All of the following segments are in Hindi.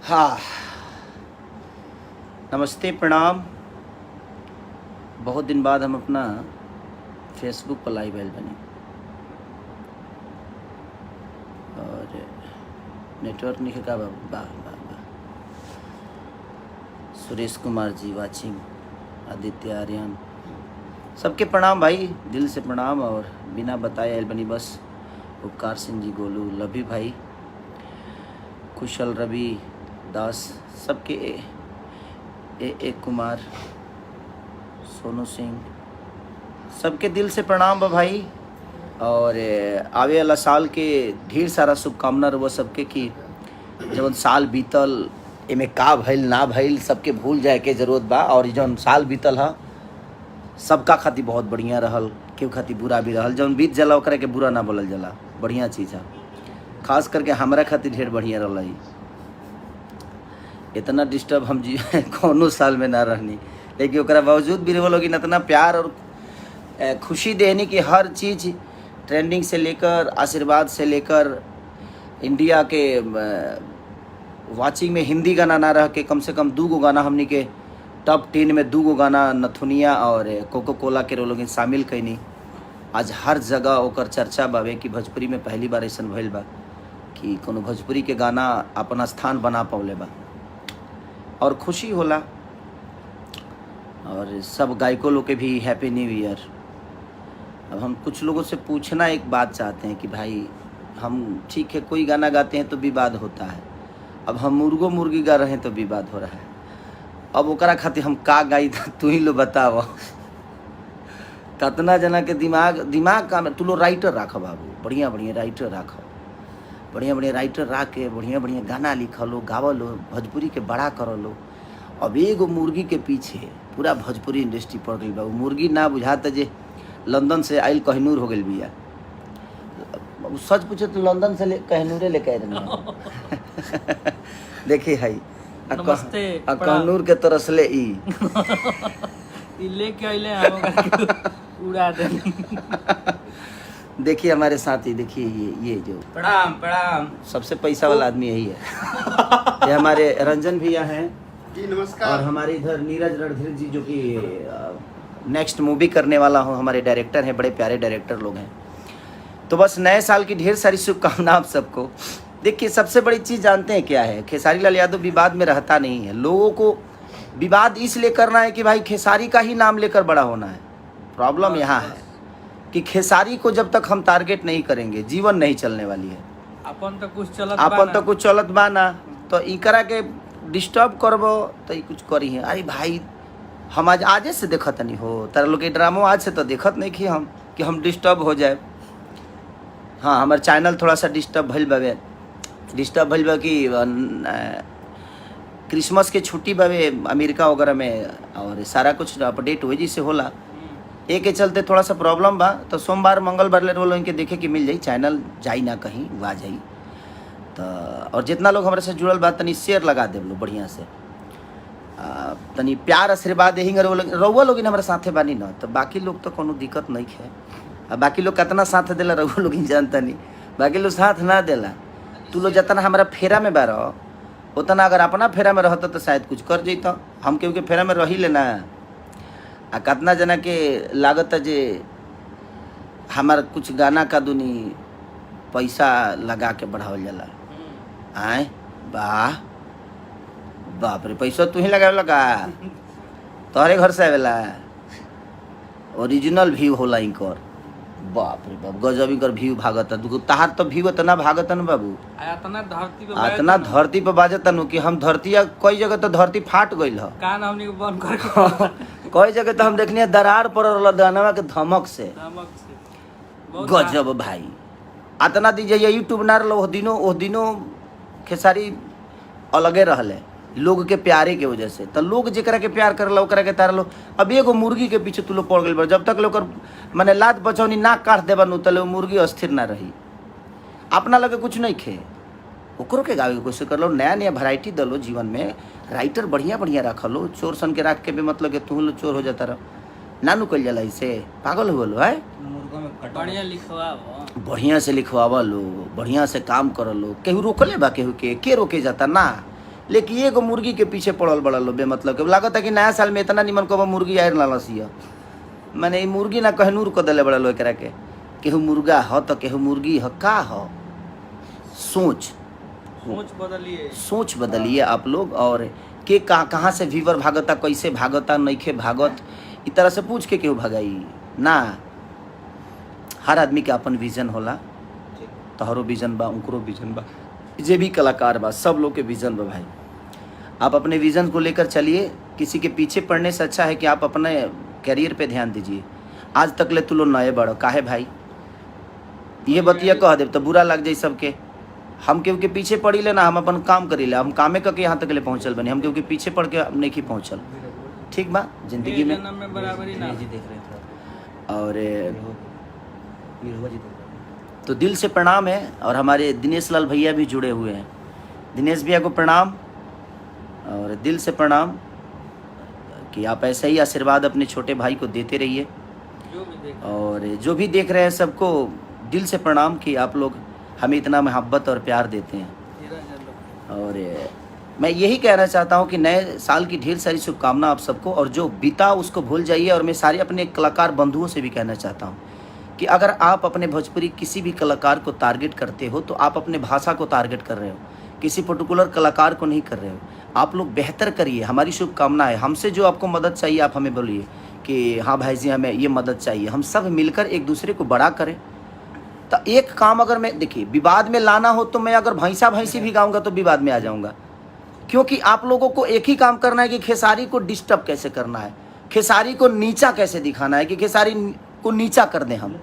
हाँ, नमस्ते प्रणाम। बहुत दिन बाद हम अपना फेसबुक पर लाइव आयल बनी और नेटवर्क नहीं का वाह वाह वाह। सुरेश कुमार जी वाचिंग, आदित्य आर्यन, सबके प्रणाम भाई, दिल से प्रणाम। और बिना बताए आयल बनी बस। उपकार सिंह जी, गोलू, लभी भाई, कुशल, रवि दास, सबके ए कुमार, सोनू सिंह, सबके दिल से प्रणाम बा भाई। और आवे वाला साल के ढेर सारा शुभकामना रहो सबके कि जब साल बीतल एमे का भइल ना भइल सबके भूल जाए के जरूरत बा। और जौन साल बीतल है सबका खातिर बहुत बढ़िया रहल, केहू खातिर बुरा भी रहल। जौन बीत जाला ओकरा के बुरा ना बोलल जाला, बढ़िया चीज़ है। खास करके हमरा खातिर ढेर बढ़िया रहल। इतना डिस्टर्ब हम जी कौनो साल में ना रहनी, लेकिन ओकरा बावजूद भी वो लोग इतना प्यार और खुशी देनी कि हर चीज़ ट्रेंडिंग से लेकर आशीर्वाद से लेकर इंडिया के वाचिंग में हिंदी गाना ना रह के कम से कम 2 गाना हमनी के टॉप 10 में 2 गाना नथुनिया और कोको कोला के लोग शामिल कैनी। आज हर जगह ओकर चर्चा बावे कि भोजपुरी में पहली बार ऐसा भइल बा कि कोनो भोजपुरी के गाना अपना स्थान बना पौले बा और खुशी होला। और सब गायकों लोग के भी हैप्पी न्यू ईयर। अब हम कुछ लोगों से पूछना एक बात चाहते हैं कि भाई हम ठीक है कोई गाना गाते हैं तो विवाद होता है, अब हम मुर्गो मुर्गी गा रहे हैं तो विवाद हो रहा है। अब ओकरा खातिर हम का गाई तू ही लो बताओ। कितना जना के दिमाग का तू लो राइटर राख बाबू, बढ़िया बढ़िया राइटर राख, बढ़िया बढ़िया राइटर रख के बढ़िया बढ़िया गाना लिख लो, गाव लो, भोजपुरी के बड़ा कर लो। अब एगो मुर्गी के पीछे पूरा भोजपुरी इंडस्ट्री पड़ गई बा। मुर्गी ना बुझाता जे लंदन से आइल कहनूर हो गई बिया। सच पूछे तो लंदन से कहनूरे लेके आए रहे। देखिए है कहनूर के तरस ले लेके आइले उड़ा दे। देखिए हमारे साथी, देखिए ये जो प्रणाम प्रणाम सबसे पैसा वाला आदमी यही है। ये हमारे रंजन भैया हैं जी, नमस्कार। और हमारे इधर नीरज रणधीर जी जो कि नेक्स्ट मूवी करने वाला हूँ, हमारे डायरेक्टर हैं, बड़े प्यारे डायरेक्टर लोग हैं। तो बस नए साल की ढेर सारी शुभकामनाएं आप सबको। देखिए सबसे बड़ी चीज़ जानते हैं क्या है, खेसारी लाल यादव विवाद में रहता नहीं है। लोगों को विवाद इसलिए करना है कि भाई खेसारी का ही नाम लेकर बड़ा होना है। प्रॉब्लम यहाँ है कि खेसारी को जब तक हम टारगेट नहीं करेंगे जीवन नहीं चलने वाली है। अपन तो कुछ चलत बा ना, तो इकरा के डिस्टर्ब करबो तो कुछ करी है। अरे भाई हम आजे से देखत नहीं हो, तारा लोग के ड्रामो आज से तो देखत नहीं कि हम डिस्टर्ब हो जाए। हाँ, हमारे चैनल थोड़ा सा डिस्टर्ब भइल बा कि क्रिसमस के छुट्टी बावे अमेरिका वगैरह में और सारा कुछ अपडेट हुए जैसे होला, एक के चलते थोड़ा सा प्रॉब्लम बा। तो सोमवार मंगलवार ले रोल इनके देखे कि मिल जाई, चैनल जाई ना कहीं वा जाई। तो और जितना लोग हमारे से जुड़ल बा तनी शेयर लगा दे लो बढ़िया से, तनी प्यार आशीर्वाद यही रउआ लोग हमारे साथे बानी ना, तो बाकी लोग तो कोनो दिक्कत नहीं है। अब बाकी लोग कितना साथ देला रउआ लोग जानता नहीं, बाकी लोग साथ ना देला। तू लोग जितना हमारा फेरा में बा रहो उतना अगर अपना फेरा में रहता तो शायद कुछ कर जैता। हम केहू के फेरा में रही लेना आ कितना जना के लागत है जे हमार कुछ गाना का दुनी पैसा लगा के बढ़ावल जाला। आए वाह बाप रे, पैसा तू ही लगावे लगा, तोहरे घर से आवेला, ओरिजिनल व्यू होला इनकर। बाप रे बाप, गजब इनकर व्यू भागता। तहार तो व्यू इतना भागता न बाबू, इतना धरती पे बाजता नु कि हम धरतिया कई जगह तो धरती फाट गइल ह। कान हमनी को बंद करके कई जगह तो हम देखनी दरार पड़ल दानवा के धमक से। गजब भाई, इतना दीजिए यूट्यूब ना रहो ओह दिनों खेसारी अलगे रहले लोग के प्यारे के वजह से। तो लोग जरा के प्यार करल ओकरा के तार लो। अब एगो मुर्गी के पीछे तू लोग पड़ गई, जब तक लोग माने लात बचौनी ना काट देबा नु तले मुर्गी अस्थिर ना रही। अपना लगे कुछ नहीं खे, ओकरो के गावे के कोशिश कर लो, नया नया वैरायटी दलो जीवन में। राइटर बढ़िया बढ़िया रख लो, चोर सन के रख के भी मतलब कि तू लोग चोर हो जाता रहो नानू कल जाला। इसे पागल हो लो है, बढ़िया से लिखवावा लो, बढ़िया से काम कर लो। केहू रोकले बा, केहू के रोके जाता ना। लेकिन एगो मुर्गी के पीछे पड़ल बड़ल बे, मतलब के लागत है कि नया साल में इतना निमन को मुर्गी आयर ना लसिया। मैंने ई मुर्गी ना कहनूर को दिले बड़ल एकरा के, केहू मुर्गा ह तो केहू मुर्गी ह, का ह? सोच सोच बदलिए आप लोग। और के कहाँ से व्यूवर भागता, कैसे भागता, नइखे भागत, इस तरह से पूछ के केहू भगाई ना। हर आदमी के अपन विजन होला, तोहरो विजन बा, उनकरो विजन बा, जे भी कलाकार बा, सब लोग के विजन बा भाई। आप अपने विजन को लेकर चलिए, किसी के पीछे पड़ने से अच्छा है कि आप अपने करियर पे ध्यान दीजिए। आज तक ले तू लोग नए बड़ो काहे भाई, ये बतिया कह दे तो बुरा लग जाए सबके। हम केहू के पीछे पड़ी ले ना, हम अपन काम करी ले, हम कामे करके यहाँ तक ले पहुँचल बने, हम केहू के पीछे पड़ के नहीं की पहुँचल। ठीक बा जिंदगी में। और तो दिल से प्रणाम है। और हमारे दिनेश लाल भैया भी जुड़े हुए हैं, दिनेश भैया को प्रणाम और दिल से प्रणाम कि आप ऐसा ही आशीर्वाद अपने छोटे भाई को देते रहिए। और जो भी देख रहे हैं सबको दिल से प्रणाम कि आप लोग हमें इतना मोहब्बत और प्यार देते हैं। और मैं यही कहना चाहता हूं कि नए साल की ढेर सारी शुभकामना आप सबको, और जो बीता उसको भूल जाइए। और मैं सारे अपने कलाकार बंधुओं से भी कहना चाहता हूं कि अगर आप अपने भोजपुरी किसी भी कलाकार को टारगेट करते हो तो आप अपने भाषा को टारगेट कर रहे हो, किसी पर्टिकुलर कलाकार को नहीं कर रहे हो। आप लोग बेहतर करिए, हमारी शुभकामना है। हमसे जो आपको मदद चाहिए आप हमें बोलिए कि हाँ भाई जी हमें ये मदद चाहिए, हम सब मिलकर एक दूसरे को बड़ा करें। तो एक काम अगर मैं देखिए विवाद में लाना हो तो मैं अगर भैंसा भैंसी भी गाऊंगा तो विवाद में आ जाऊंगा, क्योंकि आप लोगों को एक ही काम करना है कि खेसारी को डिस्टर्ब कैसे करना है, खेसारी को नीचा कैसे दिखाना है, कि खेसारी को नीचा कर दें। हम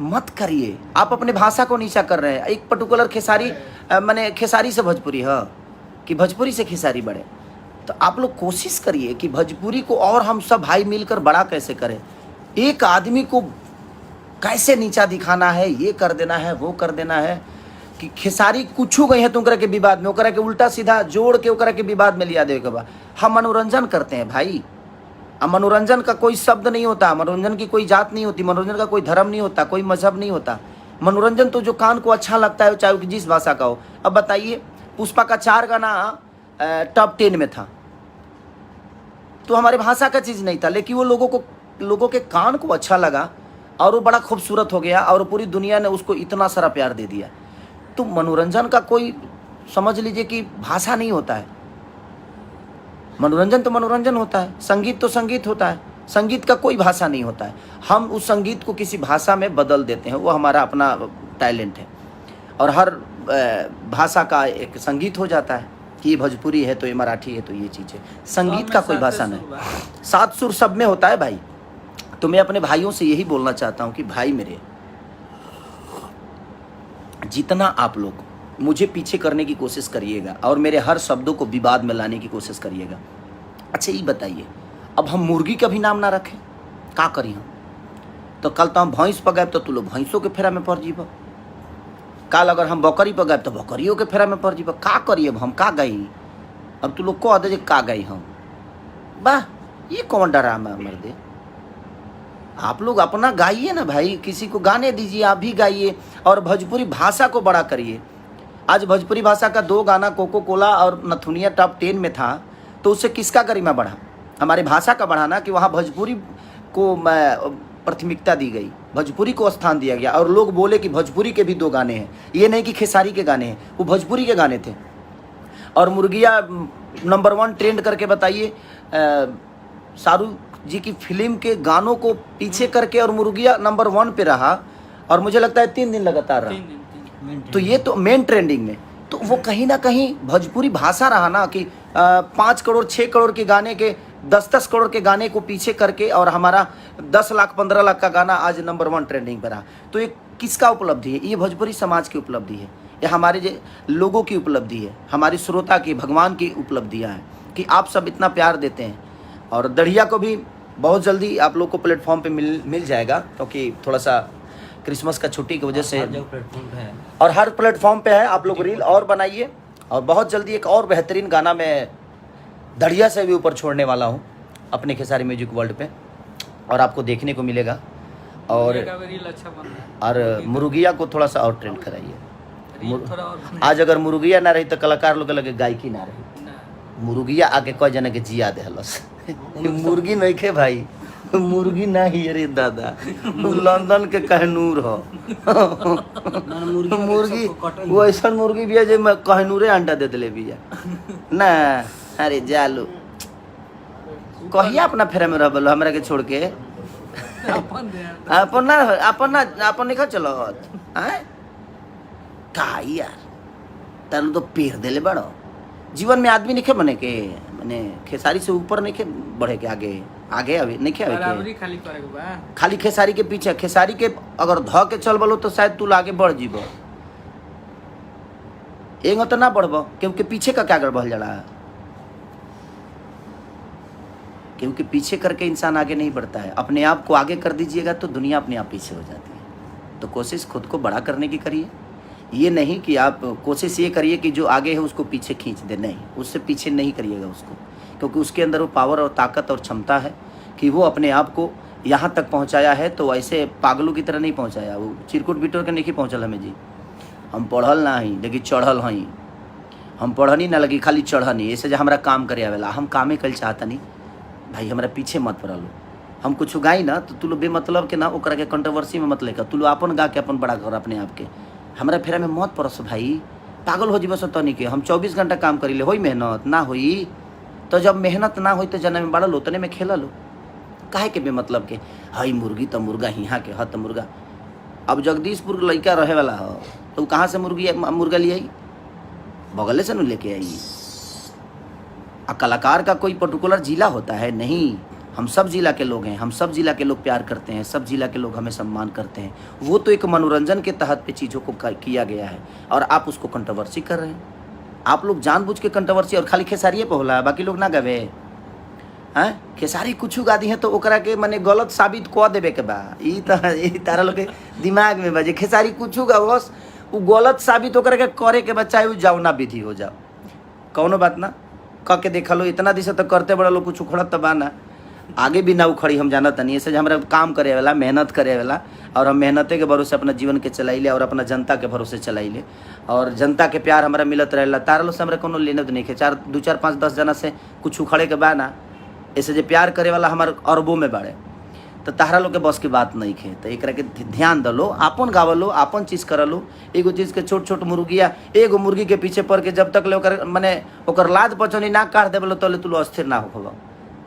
मत करिए, आप अपने भाषा को नीचा कर रहे हैं। एक पर्टिकुलर खेसारी माने खेसारी से भोजपुरी है कि भोजपुरी से खेसारी बढ़े, तो आप लोग कोशिश करिए कि भोजपुरी को और हम सब भाई मिलकर बड़ा कैसे करें। एक आदमी को कैसे नीचा दिखाना है, ये कर देना है, वो कर देना है, कि खेसारी कुछ गई है तो ओकरा के विवाद में, ओकरा के उल्टा सीधा जोड़ के ओकरा के विवाद में लिया दे के बा। हम मनोरंजन करते हैं भाई, अब मनोरंजन का कोई शब्द नहीं होता, मनोरंजन की कोई जात नहीं होती, मनोरंजन का कोई धर्म नहीं होता, कोई मजहब नहीं होता। मनोरंजन तो जो कान को अच्छा लगता है चाहे वो जिस भाषा का हो। अब बताइए पुष्पा का 4 गाना टॉप 10 में था, तो हमारे भाषा का चीज़ नहीं था, लेकिन वो लोगों के कान को अच्छा लगा और वो बड़ा खूबसूरत हो गया और पूरी दुनिया ने उसको इतना सारा प्यार दे दिया। तो मनोरंजन का कोई समझ लीजिए कि भाषा नहीं होता है। मनोरंजन तो मनोरंजन होता है, संगीत तो संगीत होता है, संगीत का कोई भाषा नहीं होता है। हम उस संगीत को किसी भाषा में बदल देते हैं, वो हमारा अपना टैलेंट है। और हर भाषा का एक संगीत हो जाता है कि ये भोजपुरी है तो ये मराठी है तो ये चीज़ है। संगीत का कोई भाषा नहीं, 7 सुर सब में होता है भाई। तो मैं अपने भाइयों से यही बोलना चाहता हूँ कि भाई मेरे, जितना आप लोग मुझे पीछे करने की कोशिश करिएगा और मेरे हर शब्दों को विवाद में लाने की कोशिश करिएगा। अच्छा ये बताइए, अब हम मुर्गी का भी नाम ना रखें, का करी हम? तो कल तो हम भैंस पर गए तो तू लोग भैंसों के फेरा में पड़ जीब, कल अगर हम बकरी पर गए तो बकरियों के फेरा में पड़ जीब। का करिए अब हम, का गई? अब तू लोग कह दे का गई हम, वाह ये कौन डरामा मर दे। आप लोग अपना गाइए ना भाई, किसी को गाने दीजिए, आप भी गाइए और भोजपुरी भाषा को बड़ा करिए। आज भोजपुरी भाषा का 2 गाना कोको कोला और नथुनिया टॉप 10 में था, तो उससे किसका गरिमा बढ़ा? हमारे भाषा का बढ़ाना कि वहाँ भोजपुरी को प्राथमिकता दी गई, भोजपुरी को स्थान दिया गया। और लोग बोले कि भोजपुरी के भी 2 गाने हैं, ये नहीं कि खेसारी के गाने हैं, वो भोजपुरी के गाने थे। और मुर्गिया नंबर 1 ट्रेंड करके बताइए, शाहरुख जी की फिल्म के गानों को पीछे करके और मुर्गिया नंबर 1 पे रहा, और मुझे लगता है 3 दिन लगातार रहा। तो ये तो मेन ट्रेंडिंग में, तो वो कहीं ना कहीं भोजपुरी भाषा रहा ना कि 5 करोड़ 6 करोड़ के गाने के 10-10 करोड़ के गाने को पीछे करके और हमारा 10 लाख 15 लाख का गाना आज नंबर 1 ट्रेंडिंग पर रहा। तो ये किसका उपलब्धि है? ये भोजपुरी समाज की उपलब्धि है, ये हमारे लोगों की उपलब्धि है, हमारी श्रोता की, भगवान की उपलब्धियाँ हैं कि आप सब इतना प्यार देते हैं। और दढ़िया को भी बहुत जल्दी आप लोग को प्लेटफॉर्म पे मिल जाएगा, क्योंकि थोड़ा सा क्रिसमस का छुट्टी की वजह से और हर प्लेटफॉर्म पे है। आप लोग रील और बनाइए, और बहुत जल्दी एक और बेहतरीन गाना मैं दढ़िया से भी ऊपर छोड़ने वाला हूँ अपने खेसारी म्यूजिक वर्ल्ड पे, और आपको देखने को मिलेगा। और मुर्गिया को थोड़ा सा और ट्रेंड कराइए। आज अगर मुर्गिया ना रही तो कलाकार लोग लगे गायकी ना रही। मुर्गिया आके कई जना के जिया देहलस मुर्गी नहीं खे भाई, मुर्गी नहीं अरे दादा, उ लंदन के कहनूर हो मुर्गी वो ऐसा मुर्गी भी है जो कहनूरे अंडा दे दिले भी है ना। अरे जालू कहिया अपना फेरा में रह हमरा के छोड़ के अपन दे अपन निकल चलो आए का यार तारू तो पेड़ देले बड़ो। जीवन में आदमी नहीं बने के माने खेसारी से ऊपर नहीं बढ़े के आगे आगे अभी नहीं आवे बराबरी के खाली करे के बा। खाली खेसारी के पीछे, खेसारी के अगर ध के चल बलो तो शायद तू आगे बढ़ जीबो, एगो तो ना बढ़बो क्योंकि पीछे का क्या बढ़ जड़ा, क्योंकि पीछे करके इंसान आगे नहीं बढ़ता है। अपने आप को आगे कर दीजिएगा तो दुनिया अपने आप पीछे हो जाती है। तो कोशिश खुद को बड़ा करने की करिए, ये नहीं कि आप कोशिश ये करिए कि जो आगे है उसको पीछे खींच दे, नहीं, उससे पीछे नहीं करिएगा उसको, क्योंकि उसके अंदर वो पावर और ताकत और क्षमता है कि वो अपने आप को यहाँ तक पहुँचाया है। तो ऐसे पागलों की तरह नहीं पहुँचाया, वो चिरकुट बिटोर के नहीं पहुँचल हमें जी। हम पढ़ल ना ही लेकिन चढ़ल हई, हम पढ़नी ना लगी खाली चढ़नी, ऐसे जो हमारा काम करे आवेला हम कामे कल चाहता नहीं भाई, हमारा पीछे मत पड़ा लो। हम कुछ गाई ना तो तू लो बेमतलब के ना ओकरा के कंट्रोवर्सी में मत लेकर, तू लो अपन गा के अपन बड़ा कर अपने आप के, हमारा फेरा में मत पड़स भाई, पागल हो जीवस तनी के। हम 24 घंटा काम करी ले, होई मेहनत ना होई तो जब मेहनत ना होई तो जना में बड़ा लो तने में खेला लो, काहे के बेमतलब के हई मुर्गी तो मुर्गा हिहाँ के हत मुर्गा। अब जगदीशपुर लड़का रहे वाला हो तो कहाँ से मुर्गा ले आई, बगले से न लेके आई। कलाकार का कोई पर्टिकुलर जिला होता है नहीं, हम सब जिला के लोग हैं, हम सब जिला के लोग प्यार करते हैं, सब जिला के लोग हमें सम्मान करते हैं। वो तो एक मनोरंजन के तहत पे चीज़ों को किया गया है और आप उसको कंट्रोवर्सी कर रहे हैं। आप लोग जानबूझ के कंट्रोवर्सी और खाली खेसारिये पे होला, बाकी लोग ना गवे हैं। खेसारी कुछ गा दी है तो ओकरा के माने गलत साबित कऽ देवे के बा, ई तारा लोग के दिमाग में बजे खेसारी कुछ गा बस वो गलत साबित ओकरा के करे के बच्चा है, जाओ ना विधि हो जाओ, कौनो बात ना क के देख लो। इतना दिशा तो करते बड़ा लोग कुछ उखड़त तो बाना, आगे भी ना उखड़ी हम जानत नहीं। ऐसे हमारा काम करे वाला मेहनत करे वाला और हम मेहनते के भरोसे अपना जीवन के चलाइले और अपना जनता के भरोसे चलाइले और जनता के प्यार हमारा मिलत रहेला। तारा लोग से हमारा कोनो लेने तो नहीं है, 2 4 5 10 जना से कुछ उखड़े के बा ना, ऐसे जो प्यार करे वाला हमारे अरबों में बाड़े, तो तारा लोग के बस की बात नहीं है। तो एक के ध्यान दलो, आपन गावलो, आपन चीज़ करलो। एगो चीज़ के छोट छोट मुर्गिया एगो मुर्गी के पीछे पड़ के जब तक ले माने ओकर लाद पचौनी ना काट देवलो तले तुलो अस्थिर ना हो।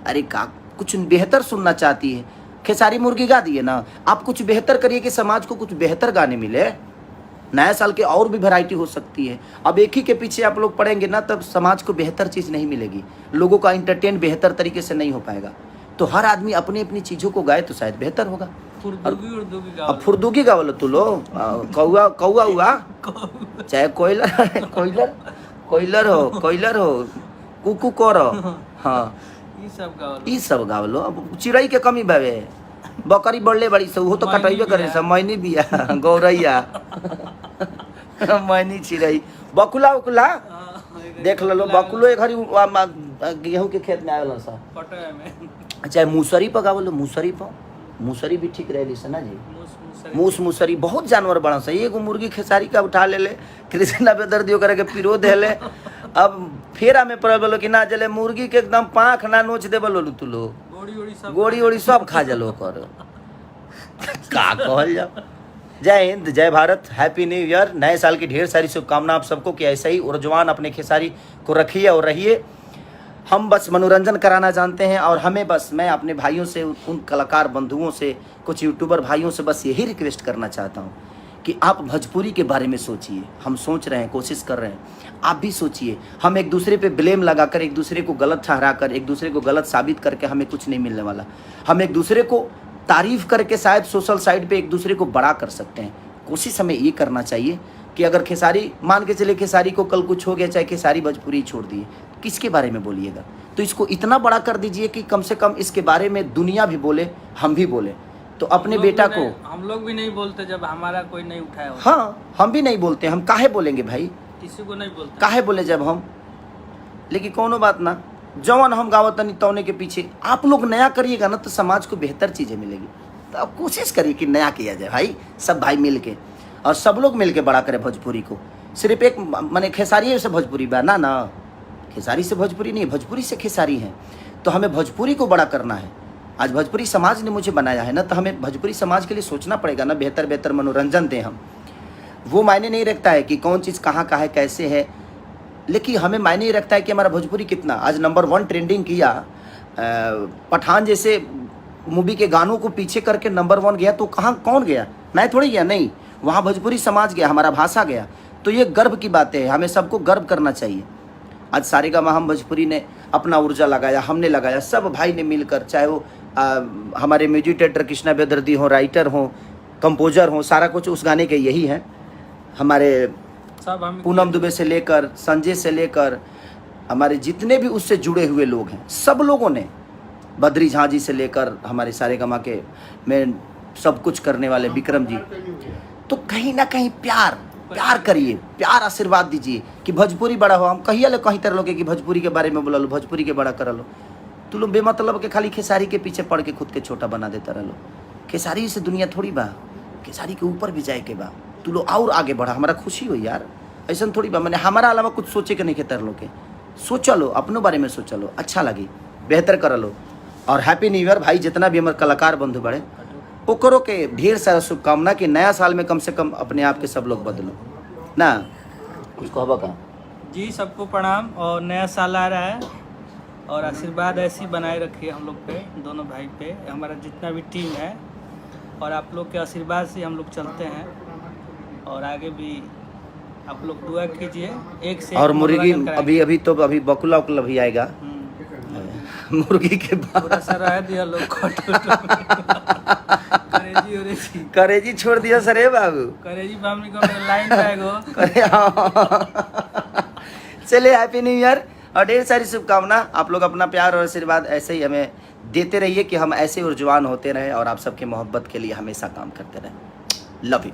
अरे का कुछ बेहतर सुनना चाहती है, खेसारी मुर्गी गा दिए ना, आप कुछ बेहतर करिए कि समाज को कुछ बेहतर गाने मिले। नया साल के और भी वैरायटी हो सकती है। अब एक ही के पीछे आप लोग पढ़ेंगे ना तब समाज को बेहतर चीज़ नहीं मिलेगी, लोगों का इंटरटेन बेहतर तरीके से नहीं हो पाएगा। तो हर आदमी अपनी अपनी चीज़ों को गाए तो शायद बेहतर होगा। अब फुर्दुगी गा बोलो तू लो, कौआ कौआ हुआ चाहे कोयलर हो कुकू करो, हाँ ई सब गावलो। अब चिड़ै के कमी बावे, बकरी बढ़ले बड़ी से वो तो कटैबे करे सब, मैनी बिया गौरैया मैनी चिड़ै बकुला उकुला देख लो, बकुलो एक घड़ी गेहूं के खेत में आवेला सा, चाहे मूसरी पर गावलो, मूसरी भी ठीक रहे ना जी। मूसरी बहुत जानवर बड़ा सा, एगो मुर्गी खेसारी का उठा ले कृष्णा बेदर्दी ओकरा के पिरो देले। अब फेरा में पड़ल बोलो कि ना जले मुर्गी के एकदम पाँख ना नोच दे बोलो तू लो, गोड़ी ओड़ी सब खा जलो कर का कहल जाओ। जय हिंद, जय भारत, हैप्पी न्यू ईयर। नए साल की ढेर सारी शुभकामना आप सबको कि ऐसे ही ऊर्जवान अपने खेसारी को रखिए और रहिए। हम बस मनोरंजन कराना जानते हैं और हमें बस मैं अपने भाइयों से, उन कलाकार बंधुओं से, कुछ यूट्यूबर भाइयों से बस यही रिक्वेस्ट करना चाहता हूँ कि आप भोजपुरी के बारे में सोचिए। हम सोच रहे हैं, कोशिश कर रहे हैं, आप भी सोचिए। हम एक दूसरे पे ब्लेम लगाकर, एक दूसरे को गलत ठहरा कर, एक दूसरे को गलत साबित करके हमें कुछ नहीं मिलने वाला। हम एक दूसरे को तारीफ करके शायद सोशल साइट पे एक दूसरे को बड़ा कर सकते हैं। कोशिश हमें ये करना चाहिए कि अगर खेसारी, मान के चले खेसारी को कल कुछ हो गया, चाहे खेसारी भोजपुरी छोड़ दिए, किसके बारे में बोलिएगा, तो इसको इतना बड़ा कर दीजिए कि कम से कम इसके बारे में दुनिया भी बोले, हम भी बोले। तो अपने बेटा को हम लोग भी नहीं बोलते जब हमारा कोई नहीं उठाया। हाँ, हम भी नहीं बोलते, हम काहे बोलेंगे भाई, किसी को नहीं बोलते, काहे बोले जब हम। लेकिन कोनो बात ना, जवन हम गावतनी तौने के पीछे आप लोग नया करिएगा ना तो समाज को बेहतर चीज़ें मिलेगी। तो आप कोशिश करिए कि नया किया जाए भाई, सब भाई मिल के और सब लोग मिल के बड़ा करें भोजपुरी को। सिर्फ एक माने खेसारी से भोजपुरी बा ना, खेसारी से भोजपुरी नहीं, भोजपुरी से खेसारी हैं। तो हमें भोजपुरी को बड़ा करना है। आज भोजपुरी समाज ने मुझे बनाया है ना, तो हमें भोजपुरी समाज के लिए सोचना पड़ेगा ना, बेहतर बेहतर मनोरंजन दें हम। वो मायने नहीं रखता है कि कौन चीज़ कहाँ का है, कैसे है, लेकिन हमें मायने ही रखता है कि हमारा भोजपुरी कितना। आज नंबर 1 ट्रेंडिंग किया, पठान जैसे मूवी के गानों को पीछे करके नंबर 1 गया, तो कहाँ कौन गया? मैं थोड़ी गया, नहीं, वहाँ भोजपुरी समाज गया, हमारा भाषा गया। तो ये गर्व की बात है, हमें सबको गर्व करना चाहिए। आज सारेगामा हम भोजपुरी ने अपना ऊर्जा लगाया, हमने लगाया, सब भाई ने मिलकर, चाहे वो हमारे म्यूजिक डायरेक्टर कृष्णा बेदर्दी हो, राइटर हो, कंपोजर हो, सारा कुछ उस गाने के यही है। हमारे सब हम पूनम दुबे से लेकर संजय से लेकर हमारे जितने भी उससे जुड़े हुए लोग हैं, सब लोगों ने, बद्री झा जी से लेकर हमारे सारेगामा के में सब कुछ करने वाले विक्रम जी, तो कहीं ना कहीं प्यार करिए, प्यार आशीर्वाद दीजिए कि भोजपुरी बड़ा हो। हम कहिए कहीं तरह लोग कि भोजपुरी के बारे में बोला लो, भोजपुरी के बड़ा कर लो। तू लोग बेमतलब के खाली खेसारी के पीछे पड़ के खुद के छोटा बना देता रह लो। खेसारी से दुनिया थोड़ी बा, खेसारी के ऊपर भी जाए के बा। तू लोग और आगे बढ़ा, हमारा खुशी हो यार। ऐसा थोड़ी बा, मैंने हमारा अलावा कुछ सोचे के नहीं के तर लो के सोचा लो, अपनों बारे में सोचा लो, अच्छा लगी, बेहतर कर लो। और हैप्पी न्यू ईयर भाई, जितना भी हमारे कलाकार बंधु बड़े ओकरो के ढेर सारा शुभकामना कि नया साल में कम से कम अपने आप के सब लोग बदलो ना। कुछ कहबा का? जी सबको प्रणाम, और नया साल आ रहा है और आशीर्वाद ऐसी बनाए रखिए हम लोग पे, दोनों भाई पे, हमारा जितना भी टीम है, और आप लोग के आशीर्वाद से हम लोग चलते हैं। और आगे भी आप लोग दुआ कीजिए। एक से और एक मुर्गी मनोरंजन कराएंगे। अभी तो अभी बकुला उकुला भी आएगा मुर्गी के बाद। पूरा सा रह दिया लोग करेजी करेजी छोड़ दिया सर बाबू, करेजी फैमिली को मेरा लाइन रहेगा। चलिए हैप्पी न्यू ईयर और ढेर सारी शुभकामना। आप लोग अपना प्यार और आशीर्वाद ऐसे ही हमें देते रहिए कि हम ऐसे ऊर्जवान होते रहें और आप सबके मोहब्बत के लिए हमेशा काम करते रहें। Love you.